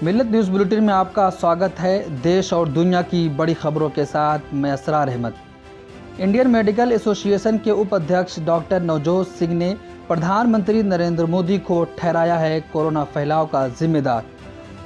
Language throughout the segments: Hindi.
मिल्लत न्यूज़ बुलेटिन में आपका स्वागत है। देश और दुनिया की बड़ी खबरों के साथ मैं Asrar Ahmad. Indian medical association के उपाध्यक्ष डॉक्टर नवजोत सिंह ने प्रधानमंत्री नरेंद्र मोदी को ठहराया है कोरोना फैलाव का जिम्मेदार।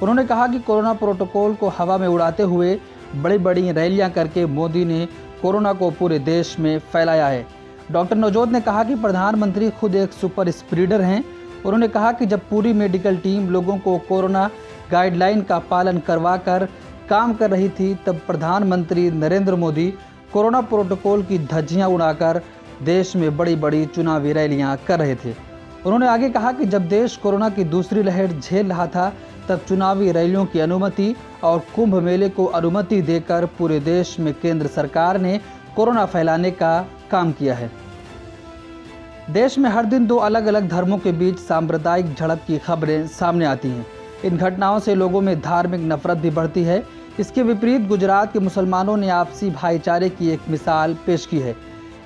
उन्होंने कहा कि कोरोना प्रोटोकॉल को हवा में उड़ाते हुए बड़ी बड़ी रैलियां करके मोदी ने कोरोना को पूरे देश में फैलाया है। डॉक्टर नवजोत ने कहा कि प्रधानमंत्री खुद एक सुपर स्प्रेडर हैं। उन्होंने कहा कि जब पूरी मेडिकल टीम लोगों को कोरोना गाइडलाइन का पालन करवाकर काम कर रही थी, तब प्रधानमंत्री नरेंद्र मोदी कोरोना प्रोटोकॉल की धज्जियां उड़ाकर देश में बड़ी बड़ी चुनावी रैलियां कर रहे थे। उन्होंने आगे कहा कि जब देश कोरोना की दूसरी लहर झेल रहा था, तब चुनावी रैलियों की अनुमति और कुंभ मेले को अनुमति देकर पूरे देश में केंद्र सरकार ने कोरोना फैलाने का काम किया है। देश में हर दिन दो अलग अलग धर्मों के बीच सांप्रदायिक झड़प की खबरें सामने आती हैं। इन घटनाओं से लोगों में धार्मिक नफरत भी बढ़ती है। इसके विपरीत गुजरात के मुसलमानों ने आपसी भाईचारे की एक मिसाल पेश की है।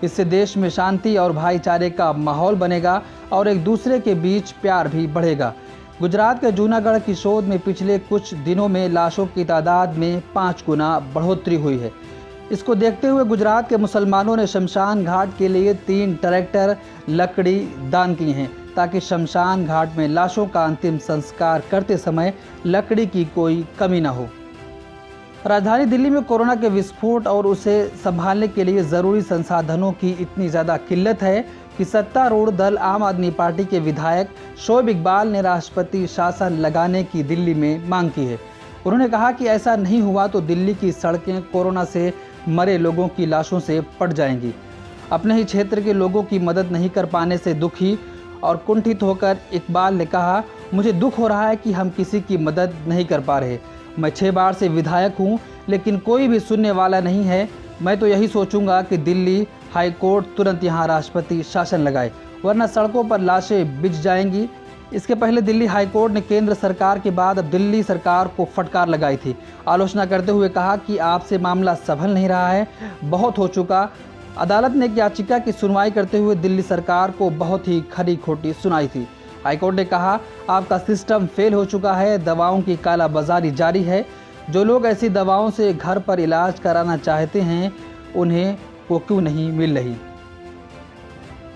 इससे देश में शांति और भाईचारे का माहौल बनेगा और एक दूसरे के बीच प्यार भी बढ़ेगा। गुजरात के जूनागढ़ की शोध में पिछले कुछ दिनों में लाशों की तादाद में 5 गुना बढ़ोतरी हुई है। इसको देखते हुए गुजरात के मुसलमानों ने शमशान घाट के लिए 3 ट्रैक्टर लकड़ी दान किए हैं, ताकि शमशान घाट में लाशों का अंतिम संस्कार करते समय लकड़ी की कोई कमी न हो। राजधानी दिल्ली में कोरोना के विस्फोट और उसे संभालने के लिए ज़रूरी संसाधनों की इतनी ज़्यादा किल्लत है कि सत्तारूढ़ दल आम आदमी पार्टी के विधायक शोएब इकबाल ने राष्ट्रपति शासन लगाने की दिल्ली में मांग की है। उन्होंने कहा कि ऐसा नहीं हुआ तो दिल्ली की सड़कें कोरोना से मरे लोगों की लाशों से पट जाएंगी। अपने ही क्षेत्र के लोगों की मदद नहीं कर पाने से दुखी और कुंठित होकर इकबाल ने कहा, मुझे दुख हो रहा है कि हम किसी की मदद नहीं कर पा रहे। मैं 6 बार से विधायक हूं, लेकिन कोई भी सुनने वाला नहीं है। मैं तो यही सोचूंगा कि दिल्ली हाई कोर्ट तुरंत यहां राष्ट्रपति शासन लगाए, वरना सड़कों पर लाशें बिछ जाएंगी। इसके पहले दिल्ली हाई कोर्ट ने केंद्र सरकार के बाद अब दिल्ली सरकार को फटकार लगाई थी, आलोचना करते हुए कहा कि आपसे मामला संभल नहीं रहा है, बहुत हो चुका। अदालत ने एक याचिका की सुनवाई करते हुए दिल्ली सरकार को बहुत ही खरी खोटी सुनाई थी। हाईकोर्ट ने कहा, आपका सिस्टम फेल हो चुका है, दवाओं की कालाबाजारी जारी है। जो लोग ऐसी दवाओं से घर पर इलाज कराना चाहते हैं, उन्हें वो क्यों नहीं मिल रही।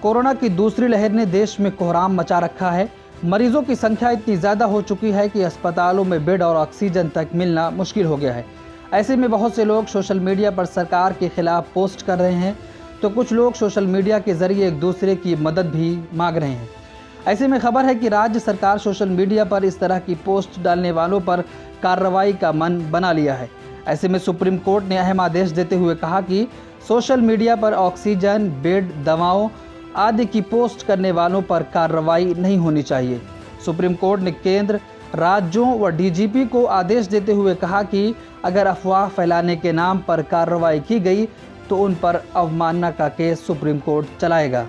कोरोना की दूसरी लहर ने देश में कोहराम मचा रखा है। मरीजों की संख्या इतनी ज़्यादा हो चुकी है कि अस्पतालों में बेड और ऑक्सीजन तक मिलना मुश्किल हो गया है। ऐसे में बहुत से लोग सोशल मीडिया पर सरकार के खिलाफ पोस्ट कर रहे हैं, तो कुछ लोग सोशल मीडिया के जरिए एक दूसरे की मदद भी मांग रहे हैं। ऐसे में खबर है कि राज्य सरकार सोशल मीडिया पर इस तरह की पोस्ट डालने वालों पर कार्रवाई का मन बना लिया है। ऐसे में सुप्रीम कोर्ट ने अहम आदेश देते हुए कहा कि सोशल मीडिया पर ऑक्सीजन, बेड, दवाओं आदि की पोस्ट करने वालों पर कार्रवाई नहीं होनी चाहिए। सुप्रीम कोर्ट ने केंद्र, राज्यों व डीजीपी को आदेश देते हुए कहा कि अगर अफवाह फैलाने के नाम पर कार्रवाई की गई तो उन पर अवमानना का केस सुप्रीम कोर्ट चलाएगा।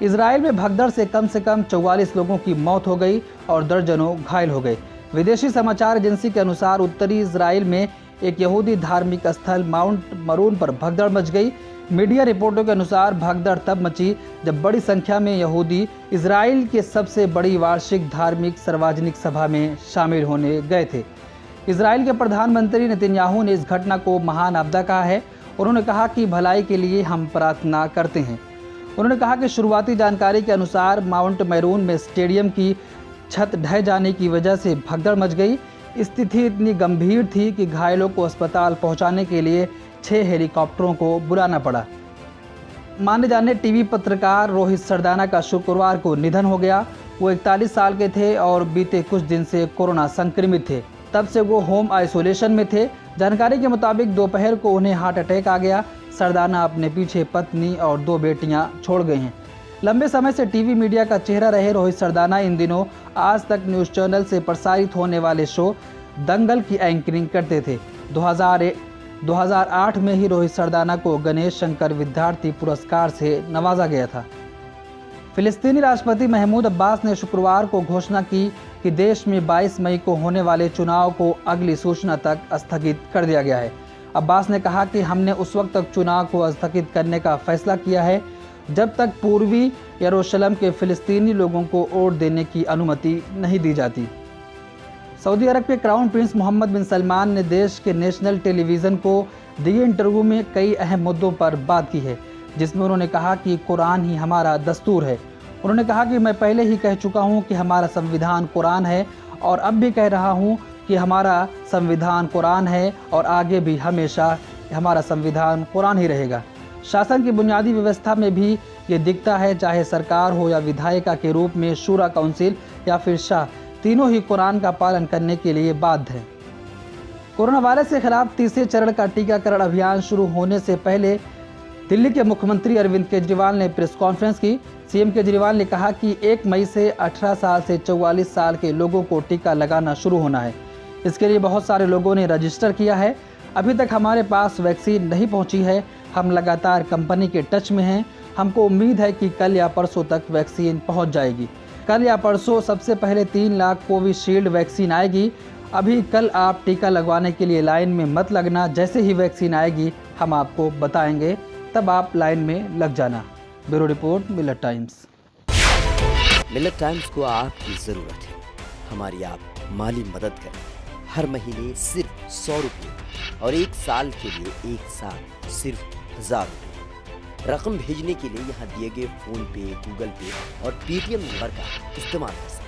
इजराइल में भगदड़ से कम 44 लोगों की मौत हो गई और दर्जनों घायल हो गए। विदेशी समाचार एजेंसी के अनुसार उत्तरी इजराइल में एक यहूदी धार्मिक स्थल माउंट मरून पर भगदड़ मच गई। मीडिया रिपोर्टों के अनुसार भगदड़ तब मची जब बड़ी संख्या में यहूदी इजराइल के सबसे बड़ी वार्षिक धार्मिक सार्वजनिक सभा में शामिल होने गए थे। इजराइल के प्रधानमंत्री नेतन्याहू ने इस घटना को महान आपदा कहा है। उन्होंने कहा कि भलाई के लिए हम प्रार्थना करते हैं। उन्होंने कहा कि शुरुआती जानकारी के अनुसार माउंट मैरून में स्टेडियम की छत ढह जाने की वजह से भगदड़ मच गई। स्थिति इतनी गंभीर थी कि घायलों को अस्पताल पहुंचाने के लिए 6 हेलीकॉप्टरों को बुलाना पड़ा। माने जाने टीवी पत्रकार रोहित सरदाना का शुक्रवार को निधन हो गया। वो 41 साल के थे और बीते कुछ दिन से कोरोना संक्रमित थे। तब से वो होम आइसोलेशन में थे। जानकारी के मुताबिक दोपहर को उन्हें हार्ट अटैक आ गया। सरदाना अपने पीछे पत्नी और 2 बेटियां छोड़ गए हैं। लंबे समय से टीवी मीडिया का चेहरा रहे रोहित सरदाना इन दिनों आज तक न्यूज़ चैनल से प्रसारित होने वाले शो दंगल की एंकरिंग करते थे। 2008 में ही रोहित सरदाना को गणेश शंकर विद्यार्थी पुरस्कार से नवाजा गया था। फिलिस्तीनी राष्ट्रपति महमूद अब्बास ने शुक्रवार को घोषणा की कि देश में 22 मई को होने वाले चुनाव को अगली सूचना तक स्थगित कर दिया गया है। अब्बास ने कहा कि हमने उस वक्त तक चुनाव को स्थगित करने का फैसला किया है जब तक पूर्वी यरूशलेम के फिलिस्तीनी लोगों को वोट देने की अनुमति नहीं दी जाती। सऊदी अरब के क्राउन प्रिंस मोहम्मद बिन सलमान ने देश के नेशनल टेलीविज़न को दिए इंटरव्यू में कई अहम मुद्दों पर बात की है, जिसमें उन्होंने कहा कि कुरान ही हमारा दस्तूर है। उन्होंने कहा कि मैं पहले ही कह चुका हूं कि हमारा संविधान कुरान है और अब भी कह रहा हूं कि हमारा संविधान कुरान है और आगे भी हमेशा हमारा संविधान कुरान ही रहेगा। शासन की बुनियादी व्यवस्था में भी ये दिखता है, चाहे सरकार हो या विधायिका के रूप में शूरा काउंसिल या फिर शाह, तीनों ही कुरान का पालन करने के लिए बाध्य हैं। कोरोना वायरस के खिलाफ तीसरे चरण का टीकाकरण अभियान शुरू होने से पहले दिल्ली के मुख्यमंत्री अरविंद केजरीवाल ने प्रेस कॉन्फ्रेंस की। सीएम केजरीवाल ने कहा कि 1 मई से 18 साल से 44 साल के लोगों को टीका लगाना शुरू होना है। इसके लिए बहुत सारे लोगों ने रजिस्टर किया है। अभी तक हमारे पास वैक्सीन नहीं पहुंची है। हम लगातार कंपनी के टच में हैं। हमको उम्मीद है कि कल या परसों तक वैक्सीन पहुंच जाएगी। कल या परसों सबसे पहले 3 लाख कोविशील्ड वैक्सीन आएगी। अभी कल आप टीका लगवाने के लिए लाइन में मत लगना। जैसे ही वैक्सीन आएगी हम आपको बताएंगे, तब आप लाइन में लग जाना। ब्यूरो रिपोर्ट, मिलत टाइम्स। मिलत टाइम्स को आपकी जरूरत है। हमारी आप माली मदद करें। हर महीने सिर्फ 100 रुपये और 1 साल के लिए एक साल सिर्फ 1000 रुपये। रकम भेजने के लिए यहाँ दिए गए फोन पे, गूगल पे और पेटीएम नंबर का इस्तेमाल कर सकते हैं।